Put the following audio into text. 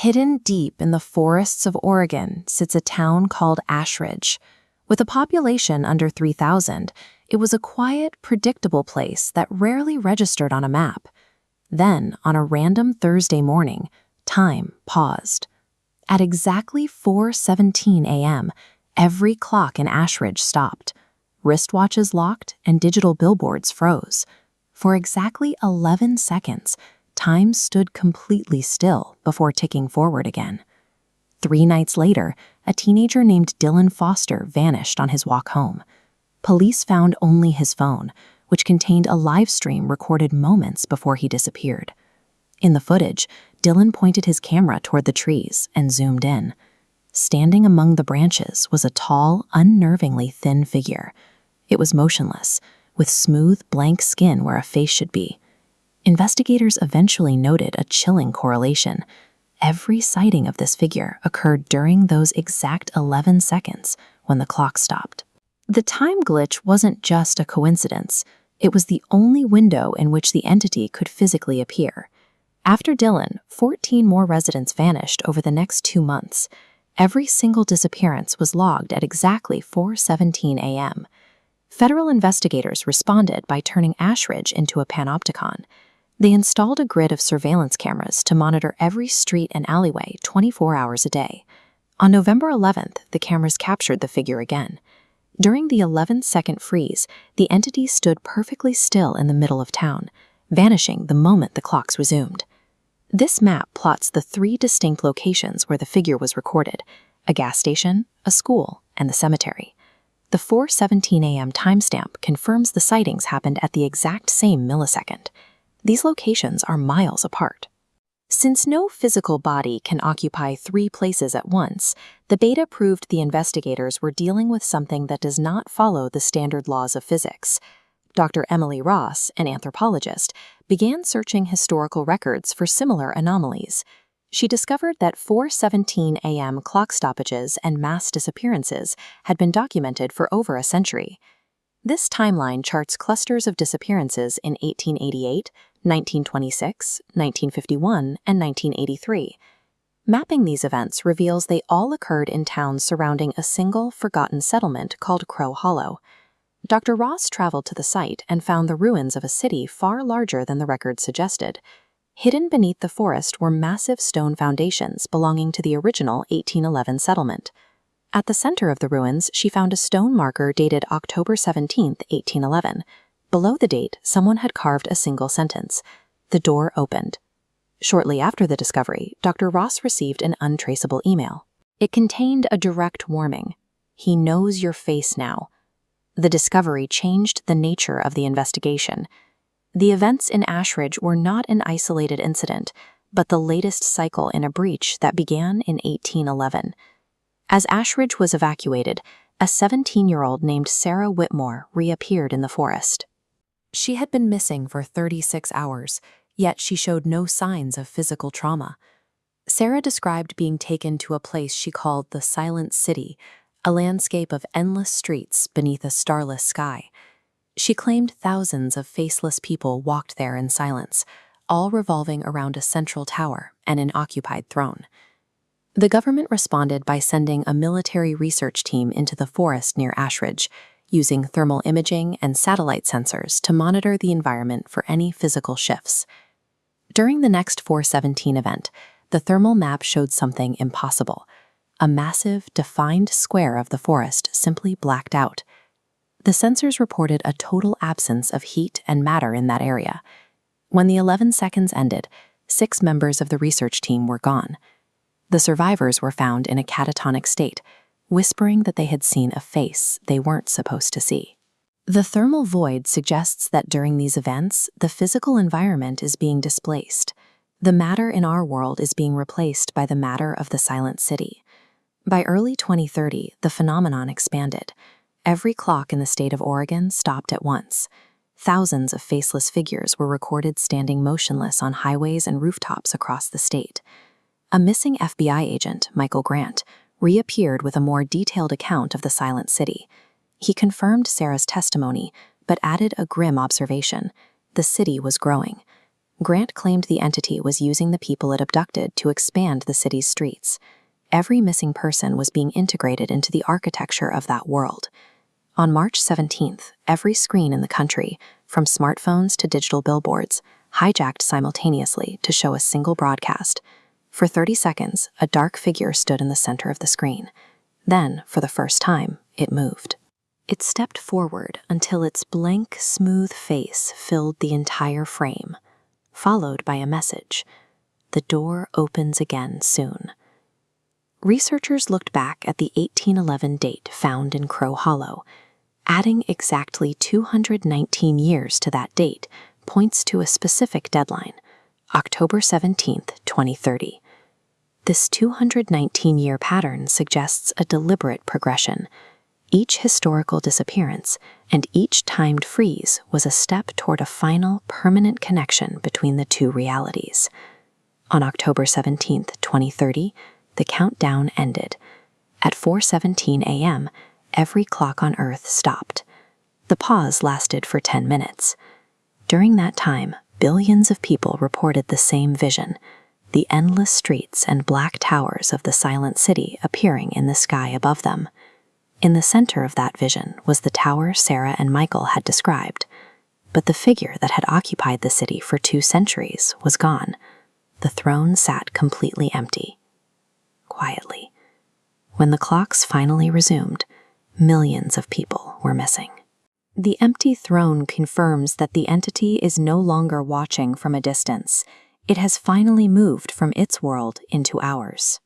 Hidden deep in the forests of Oregon sits a town called Ashridge. With a population under 3,000, it was a quiet, predictable place that rarely registered on a map. Then, on a random Thursday morning, time paused. At exactly 4:17 a.m., every clock in Ashridge stopped. Wristwatches locked and digital billboards froze. For exactly 11 seconds, time stood completely still before ticking forward again. 3 nights later, a teenager named Dylan Foster vanished on his walk home. Police found only his phone, which contained a live stream recorded moments before he disappeared. In the footage, Dylan pointed his camera toward the trees and zoomed in. Standing among the branches was a tall, unnervingly thin figure. It was motionless, with smooth, blank skin where a face should be. Investigators eventually noted a chilling correlation. Every sighting of this figure occurred during those exact 11 seconds when the clock stopped. The time glitch wasn't just a coincidence. It was the only window in which the entity could physically appear. After Dylan, 14 more residents vanished over the next 2 months. Every single disappearance was logged at exactly 4:17 a.m. Federal investigators responded by turning Ashridge into a panopticon. They installed a grid of surveillance cameras to monitor every street and alleyway 24 hours a day. On November 11th, the cameras captured the figure again. During the 11-second freeze, the entity stood perfectly still in the middle of town, vanishing the moment the clocks resumed. This map plots the 3 distinct locations where the figure was recorded: a gas station, a school, and the cemetery. The 4:17 a.m. timestamp confirms the sightings happened at the exact same millisecond. These locations are miles apart. Since no physical body can occupy 3 places at once, the beta proved the investigators were dealing with something that does not follow the standard laws of physics. Dr. Emily Ross, an anthropologist, began searching historical records for similar anomalies. She discovered that 4:17 a.m. clock stoppages and mass disappearances had been documented for over a century. This timeline charts clusters of disappearances in 1888, 1926, 1951, and 1983. Mapping these events reveals they all occurred in towns surrounding a single, forgotten settlement called Crow Hollow. Dr. Ross traveled to the site and found the ruins of a city far larger than the record suggested. Hidden beneath the forest were massive stone foundations belonging to the original 1811 settlement. At the center of the ruins, she found a stone marker dated October 17, 1811. Below the date, someone had carved a single sentence: "The door opened." Shortly after the discovery, Dr. Ross received an untraceable email. It contained a direct warning: "He knows your face now." The discovery changed the nature of the investigation. The events in Ashridge were not an isolated incident, but the latest cycle in a breach that began in 1811. As Ashridge was evacuated, a 17-year-old named Sarah Whitmore reappeared in the forest. She had been missing for 36 hours, yet she showed no signs of physical trauma. Sarah described being taken to a place she called the Silent City, a landscape of endless streets beneath a starless sky. She claimed thousands of faceless people walked there in silence, all revolving around a central tower and an occupied throne. The government responded by sending a military research team into the forest near Ashridge, using thermal imaging and satellite sensors to monitor the environment for any physical shifts. During the next 4:17 event, the thermal map showed something impossible. A massive, defined square of the forest simply blacked out. The sensors reported a total absence of heat and matter in that area. When the 11 seconds ended, 6 members of the research team were gone. The survivors were found in a catatonic state, whispering that they had seen a face they weren't supposed to see. The thermal void suggests that during these events, the physical environment is being displaced. The matter in our world is being replaced by the matter of the Silent City. By early 2030, the phenomenon expanded. Every clock in the state of Oregon stopped at once. Thousands of faceless figures were recorded standing motionless on highways and rooftops across the state. A missing FBI agent, Michael Grant, reappeared with a more detailed account of the Silent City. He confirmed Sarah's testimony, but added a grim observation: the city was growing. Grant claimed the entity was using the people it abducted to expand the city's streets. Every missing person was being integrated into the architecture of that world. On March 17th, every screen in the country, from smartphones to digital billboards, hijacked simultaneously to show a single broadcast. For 30 seconds, a dark figure stood in the center of the screen. Then, for the first time, it moved. It stepped forward until its blank, smooth face filled the entire frame, followed by a message: "The door opens again soon." Researchers looked back at the 1811 date found in Crow Hollow. Adding exactly 219 years to that date points to a specific deadline, October 17th, 2030. This 219-year pattern suggests a deliberate progression. Each historical disappearance and each timed freeze was a step toward a final, permanent connection between the two realities. On October 17th, 2030, the countdown ended. At 4:17 a.m., every clock on Earth stopped. The pause lasted for 10 minutes. During that time, billions of people reported the same vision: the endless streets and black towers of the silent city appearing in the sky above them. In the center of that vision was the tower Sarah and Michael had described, but the figure that had occupied the city for 2 centuries was gone. The throne sat completely empty. Quietly. When the clocks finally resumed, millions of people were missing. The empty throne confirms that the entity is no longer watching from a distance. It has finally moved from its world into ours.